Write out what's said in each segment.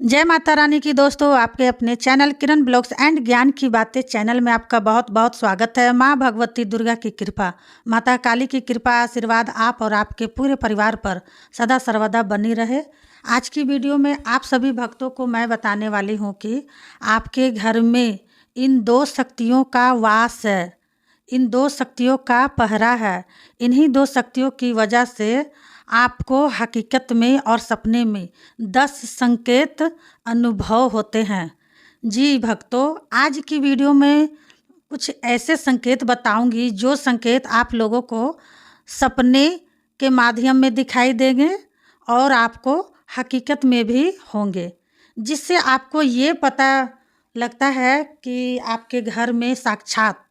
जय माता रानी की दोस्तों, आपके अपने चैनल किरण ब्लॉग्स एंड ज्ञान की बातें चैनल में आपका बहुत बहुत स्वागत है। माँ भगवती दुर्गा की कृपा, माता काली की कृपा आशीर्वाद आप और आपके पूरे परिवार पर सदा सर्वदा बनी रहे। आज की वीडियो में आप सभी भक्तों को मैं बताने वाली हूँ कि आपके घर में इन दो शक्तियों का वास है, इन दो शक्तियों का पहरा है। इन्हीं दो शक्तियों की वजह से आपको हकीकत में और सपने में 10 संकेत अनुभव होते हैं। जी भक्तों, आज की वीडियो में कुछ ऐसे संकेत बताऊंगी जो संकेत आप लोगों को सपने के माध्यम में दिखाई देंगे और आपको हकीकत में भी होंगे, जिससे आपको ये पता लगता है कि आपके घर में साक्षात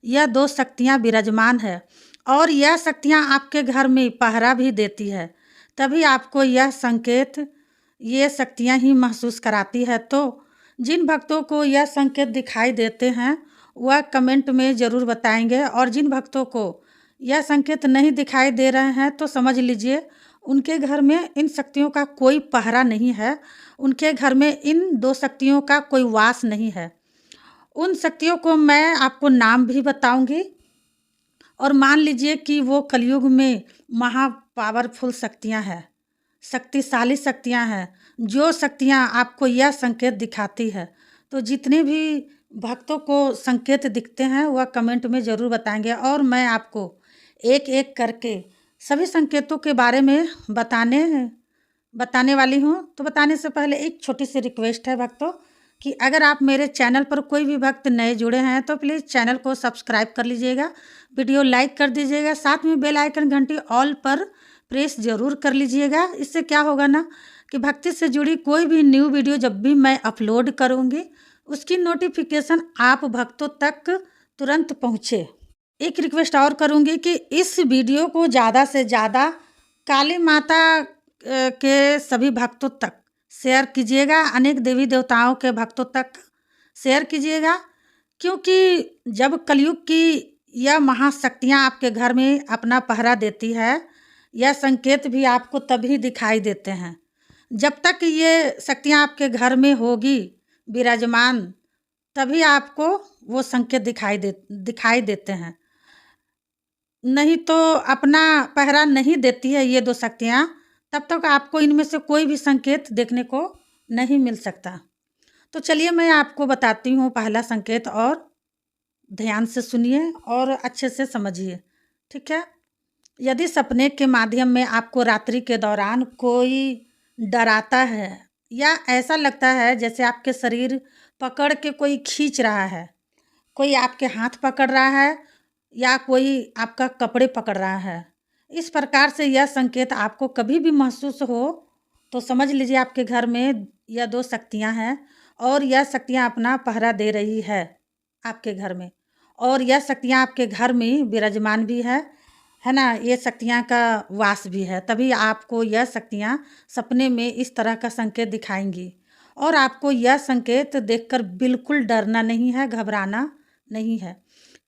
यह दो शक्तियाँ विराजमान है और यह शक्तियाँ आपके घर में पहरा भी देती है। तभी आपको यह संकेत, ये शक्तियाँ ही महसूस कराती है। तो जिन भक्तों को यह संकेत दिखाई देते हैं वह कमेंट में ज़रूर बताएंगे, और जिन भक्तों को यह संकेत नहीं दिखाई दे रहे हैं तो समझ लीजिए उनके घर में इन शक्तियों का कोई पहरा नहीं है, उनके घर में इन दो शक्तियों का कोई वास नहीं है। उन शक्तियों को मैं आपको नाम भी बताऊंगी, और मान लीजिए कि वो कलयुग में महा पावरफुल शक्तियाँ हैं, शक्तिशाली शक्तियाँ हैं, जो शक्तियाँ आपको यह संकेत दिखाती है। तो जितने भी भक्तों को संकेत दिखते हैं वह कमेंट में ज़रूर बताएंगे, और मैं आपको एक एक करके सभी संकेतों के बारे में बताने वाली हूँ। तो बताने से पहले एक छोटी सी रिक्वेस्ट है भक्तों कि अगर आप मेरे चैनल पर कोई भी भक्त नए जुड़े हैं तो प्लीज़ चैनल को सब्सक्राइब कर लीजिएगा, वीडियो लाइक कर दीजिएगा, साथ में बेल आइकन घंटी ऑल पर प्रेस ज़रूर कर लीजिएगा। इससे क्या होगा ना कि भक्ति से जुड़ी कोई भी न्यू वीडियो जब भी मैं अपलोड करूँगी उसकी नोटिफिकेशन आप भक्तों तक तुरंत पहुँचे। एक रिक्वेस्ट और करूँगी कि इस वीडियो को ज़्यादा से ज़्यादा काली माता के सभी भक्तों तक शेयर कीजिएगा, अनेक देवी देवताओं के भक्तों तक शेयर कीजिएगा, क्योंकि जब कलयुग की यह महाशक्तियाँ आपके घर में अपना पहरा देती है, यह संकेत भी आपको तभी दिखाई देते हैं जब तक ये शक्तियाँ आपके घर में होगी विराजमान, तभी आपको वो संकेत दिखाई देते हैं। नहीं तो अपना पहरा नहीं देती है ये दो शक्तियाँ, तब तक आपको इनमें से कोई भी संकेत देखने को नहीं मिल सकता। तो चलिए मैं आपको बताती हूँ पहला संकेत, और ध्यान से सुनिए और अच्छे से समझिए, ठीक है। यदि सपने के माध्यम में आपको रात्रि के दौरान कोई डराता है या ऐसा लगता है जैसे आपके शरीर पकड़ के कोई खींच रहा है, कोई आपके हाथ पकड़ रहा है या कोई आपका कपड़े पकड़ रहा है, इस प्रकार से यह संकेत आपको कभी भी महसूस हो तो समझ लीजिए आपके घर में यह दो शक्तियां हैं, और यह शक्तियां अपना पहरा दे रही है आपके घर में, और यह शक्तियां आपके घर में विराजमान भी है ना, ये शक्तियां का वास भी है। तभी आपको यह शक्तियां सपने में इस तरह का संकेत दिखाएंगी, और आपको यह संकेत देखकर बिल्कुल डरना नहीं है, घबराना नहीं है,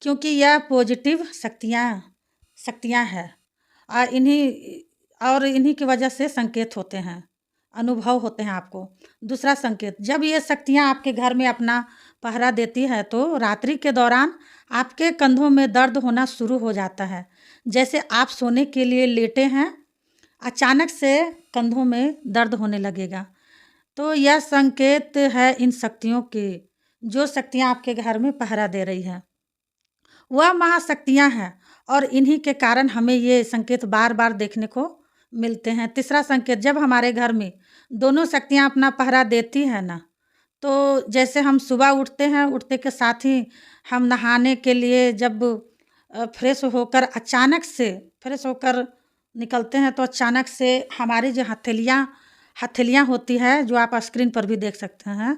क्योंकि यह पॉजिटिव शक्तियाँ हैं। इन्हीं की वजह से संकेत होते हैं, अनुभव होते हैं आपको। दूसरा संकेत, जब ये शक्तियाँ आपके घर में अपना पहरा देती है तो रात्रि के दौरान आपके कंधों में दर्द होना शुरू हो जाता है। जैसे आप सोने के लिए लेटे हैं, अचानक से कंधों में दर्द होने लगेगा। तो यह संकेत है इन शक्तियों के, जो शक्तियाँ आपके घर में पहरा दे रही है वह महाशक्तियाँ हैं, और इन्हीं के कारण हमें ये संकेत बार बार देखने को मिलते हैं। तीसरा संकेत, जब हमारे घर में दोनों शक्तियाँ अपना पहरा देती है ना, तो जैसे हम सुबह उठते हैं, उठते के साथ ही हम नहाने के लिए जब फ्रेश होकर अचानक से फ्रेश होकर निकलते हैं तो अचानक से हमारी जो हथेलियाँ होती है, जो आप स्क्रीन पर भी देख सकते हैं,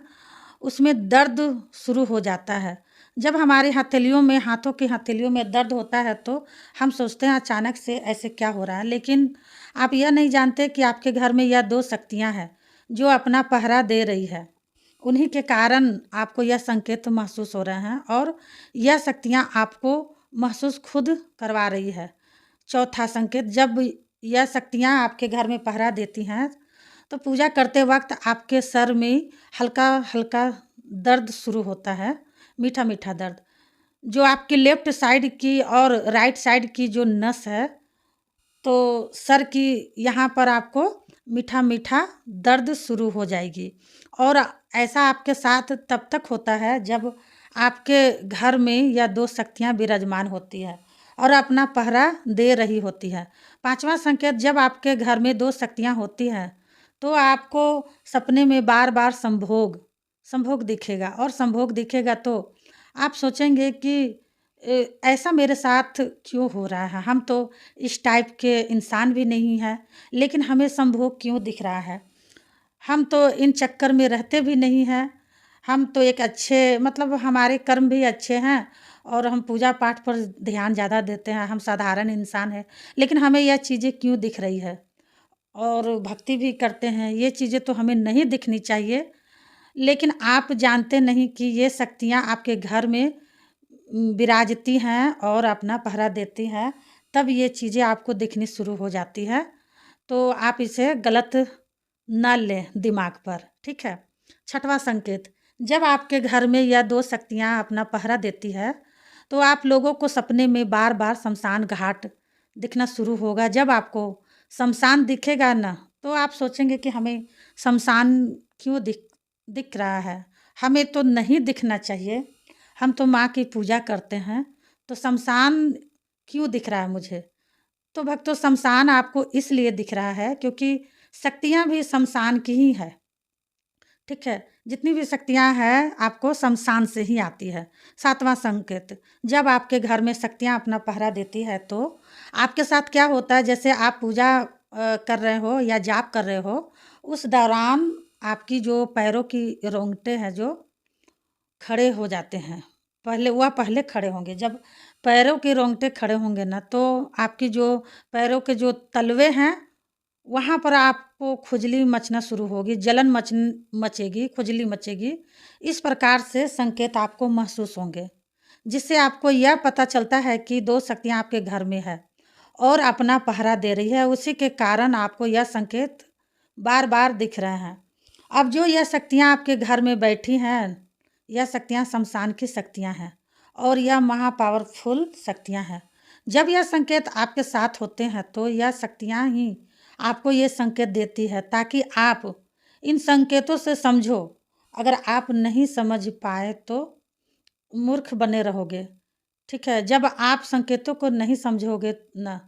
उसमें दर्द शुरू हो जाता है। जब हमारी हथेलियों में, हाथों की हथेलियों में दर्द होता है तो हम सोचते हैं अचानक से ऐसे क्या हो रहा है, लेकिन आप यह नहीं जानते कि आपके घर में यह दो शक्तियां हैं जो अपना पहरा दे रही है। उन्हीं के कारण आपको यह संकेत महसूस हो रहे हैं, और यह शक्तियां आपको महसूस खुद करवा रही है। चौथा संकेत, जब यह शक्तियां आपके घर में पहरा देती हैं तो पूजा करते वक्त आपके सर में हल्का हल्का दर्द शुरू होता है, मीठा मीठा दर्द। जो आपकी लेफ्ट साइड की और राइट साइड की जो नस है, तो सर की यहाँ पर आपको मीठा मीठा दर्द शुरू हो जाएगी। और ऐसा आपके साथ तब तक होता है जब आपके घर में या दो शक्तियाँ विराजमान होती है और अपना पहरा दे रही होती है। पांचवा संकेत, जब आपके घर में दो शक्तियाँ होती हैं तो आपको सपने में बार बार संभोग संभोग दिखेगा। और संभोग दिखेगा तो आप सोचेंगे कि ऐसा मेरे साथ क्यों हो रहा है, हम तो इस टाइप के इंसान भी नहीं हैं, लेकिन हमें संभोग क्यों दिख रहा है। हम तो इन चक्कर में रहते भी नहीं हैं, हम तो एक अच्छे मतलब हमारे कर्म भी अच्छे हैं और हम पूजा पाठ पर ध्यान ज़्यादा देते हैं, हम साधारण इंसान हैं, लेकिन हमें यह चीज़ें क्यों दिख रही है। और भक्ति भी करते हैं, ये चीज़ें तो हमें नहीं दिखनी चाहिए, लेकिन आप जानते नहीं कि ये शक्तियाँ आपके घर में विराजती हैं और अपना पहरा देती हैं, तब ये चीज़ें आपको दिखनी शुरू हो जाती है। तो आप इसे गलत ना लें दिमाग पर, ठीक है। छठवां संकेत, जब आपके घर में यह दो शक्तियाँ अपना पहरा देती है तो आप लोगों को सपने में बार बार शमशान घाट दिखना शुरू होगा। जब आपको शमशान दिखेगा ना, तो आप सोचेंगे कि हमें शमशान क्यों दिख दिख रहा है, हमें तो नहीं दिखना चाहिए, हम तो माँ की पूजा करते हैं, तो शमशान क्यों दिख रहा है मुझे। तो भक्तों, शमशान आपको इसलिए दिख रहा है क्योंकि शक्तियाँ भी शमशान की ही है, ठीक है। जितनी भी शक्तियाँ हैं आपको शमशान से ही आती है। सातवां संकेत, जब आपके घर में शक्तियाँ अपना पहरा देती है तो आपके साथ क्या होता है, जैसे आप पूजा कर रहे हो या जाप कर रहे हो, उस दौरान आपकी जो पैरों की रोंगटे हैं जो खड़े हो जाते हैं। पहले खड़े होंगे, जब पैरों के रोंगटे खड़े होंगे ना, तो आपकी जो पैरों के जो तलवे हैं वहाँ पर आपको खुजली मचना शुरू होगी, जलन मचेगी, खुजली मचेगी। इस प्रकार से संकेत आपको महसूस होंगे, जिससे आपको यह पता चलता है कि दो शक्तियाँ आपके घर में है और अपना पहरा दे रही है। उसी के कारण आपको यह संकेत बार बार दिख रहे हैं। अब जो यह शक्तियाँ आपके घर में बैठी हैं, यह शक्तियाँ शमशान की शक्तियाँ हैं और यह महा पावरफुल शक्तियाँ हैं। जब यह संकेत आपके साथ होते हैं तो यह शक्तियाँ ही आपको ये संकेत देती है ताकि आप इन संकेतों से समझो। अगर आप नहीं समझ पाए तो मूर्ख बने रहोगे, ठीक है। जब आप संकेतों को नहीं समझोगे ना,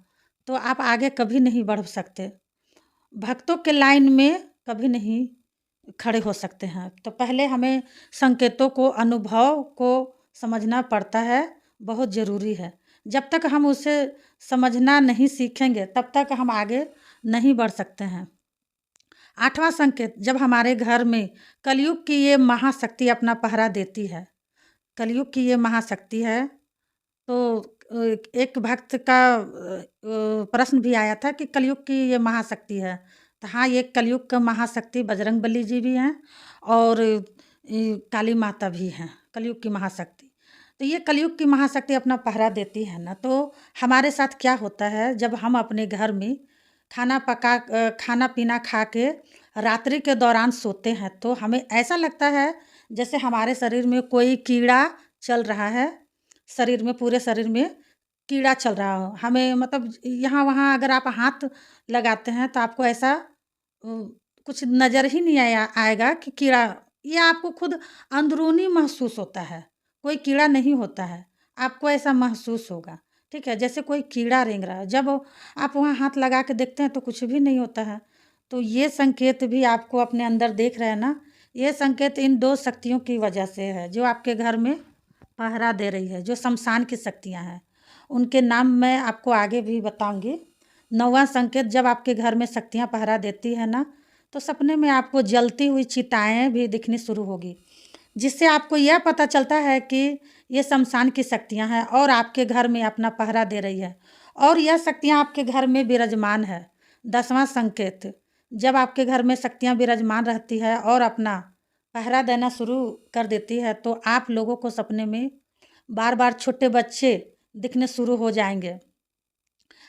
तो आप आगे कभी नहीं बढ़ सकते, भक्तों के लाइन में कभी नहीं खड़े हो सकते हैं। तो पहले हमें संकेतों को, अनुभव को समझना पड़ता है, बहुत ज़रूरी है। जब तक हम उसे समझना नहीं सीखेंगे तब तक हम आगे नहीं बढ़ सकते हैं। आठवां संकेत, जब हमारे घर में कलयुग की ये महाशक्ति अपना पहरा देती है, कलयुग की ये महाशक्ति है, तो एक भक्त का प्रश्न भी आया था कि कलयुग की ये महाशक्ति है। तो हाँ, ये कलयुग का महाशक्ति बजरंगबली जी भी हैं और काली माता भी हैं, कलयुग की महाशक्ति। तो ये कलयुग की महाशक्ति अपना पहरा देती है ना, तो हमारे साथ क्या होता है, जब हम अपने घर में खाना पीना खा के रात्रि के दौरान सोते हैं तो हमें ऐसा लगता है जैसे हमारे शरीर में कोई कीड़ा चल रहा है, शरीर में, पूरे शरीर में कीड़ा चल रहा हो। हमें मतलब यहाँ वहाँ अगर आप हाथ लगाते हैं तो आपको ऐसा कुछ नज़र ही नहीं आएगा कि कीड़ा, ये आपको खुद अंदरूनी महसूस होता है, कोई कीड़ा नहीं होता है, आपको ऐसा महसूस होगा, ठीक है, जैसे कोई कीड़ा रेंग रहा है। जब आप वहाँ हाथ लगा के देखते हैं तो कुछ भी नहीं होता है। तो ये संकेत भी आपको अपने अंदर देख रहे हैं ना, ये संकेत इन दो शक्तियों की वजह से है जो आपके घर में पहरा दे रही है, जो शमशान की शक्तियाँ हैं। उनके नाम मैं आपको आगे भी बताऊंगी। नौवां संकेत, जब आपके घर में शक्तियाँ पहरा देती है ना, तो सपने में आपको जलती हुई चिताएं भी दिखनी शुरू होगी, जिससे आपको यह पता चलता है कि ये शमशान की शक्तियाँ हैं और आपके घर में अपना पहरा दे रही है और यह शक्तियाँ आपके घर में विराजमान है। 10वां संकेत, जब आपके घर में शक्तियाँ विराजमान रहती है और अपना पहरा देना शुरू कर देती है तो आप लोगों को सपने में बार बार छोटे बच्चे दिखने शुरू हो जाएंगे।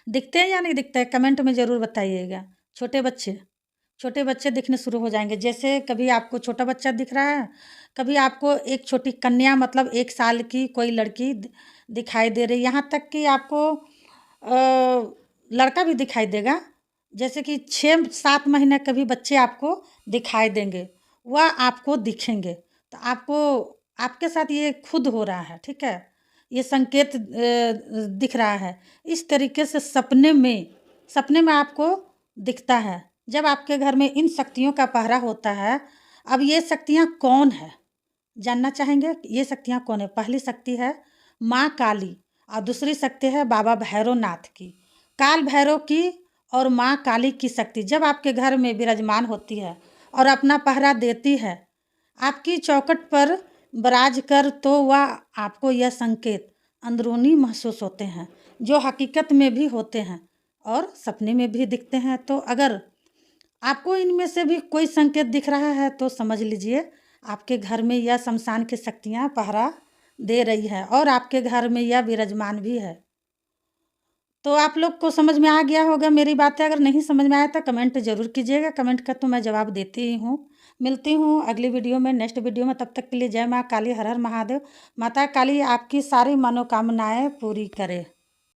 दिखते हैं या नहीं दिखते हैं, कमेंट में ज़रूर बताइएगा। छोटे बच्चे, छोटे बच्चे दिखने शुरू हो जाएंगे। जैसे कभी आपको छोटा बच्चा दिख रहा है, कभी आपको एक छोटी कन्या मतलब 1 साल की कोई लड़की दिखाई दे रही, यहाँ तक कि आपको लड़का भी दिखाई देगा। जैसे कि 6-7 महीने के भी बच्चे आपको दिखाई देंगे, वह आपको दिखेंगे। तो आपको आपके साथ ये खुद हो रहा है, ठीक है, ये संकेत दिख रहा है। इस तरीके से सपने में आपको दिखता है। जब आपके घर में इन शक्तियों का पहरा होता है। अब ये शक्तियाँ कौन है जानना चाहेंगे? ये शक्तियाँ कौन है? पहली शक्ति है माँ काली और दूसरी शक्ति है बाबा भैरवनाथ की। काल भैरव की और माँ काली की शक्ति जब आपके घर में विराजमान होती है और अपना पहरा देती है, आपकी चौखट पर बराज कर, तो वह आपको यह संकेत अंदरूनी महसूस होते हैं, जो हकीकत में भी होते हैं और सपने में भी दिखते हैं। तो अगर आपको इनमें से भी कोई संकेत दिख रहा है तो समझ लीजिए आपके घर में यह शमशान की शक्तियाँ पहरा दे रही है और आपके घर में यह विराजमान भी है। तो आप लोग को समझ में आ गया होगा मेरी बातें। अगर नहीं समझ में आया तो कमेंट ज़रूर कीजिएगा, कमेंट का तो मैं जवाब देती ही हूँ। मिलती हूँ अगली वीडियो में, नेक्स्ट वीडियो में। तब तक के लिए जय माँ काली, हर हर महादेव। माता काली आपकी सारी मनोकामनाएं पूरी करे।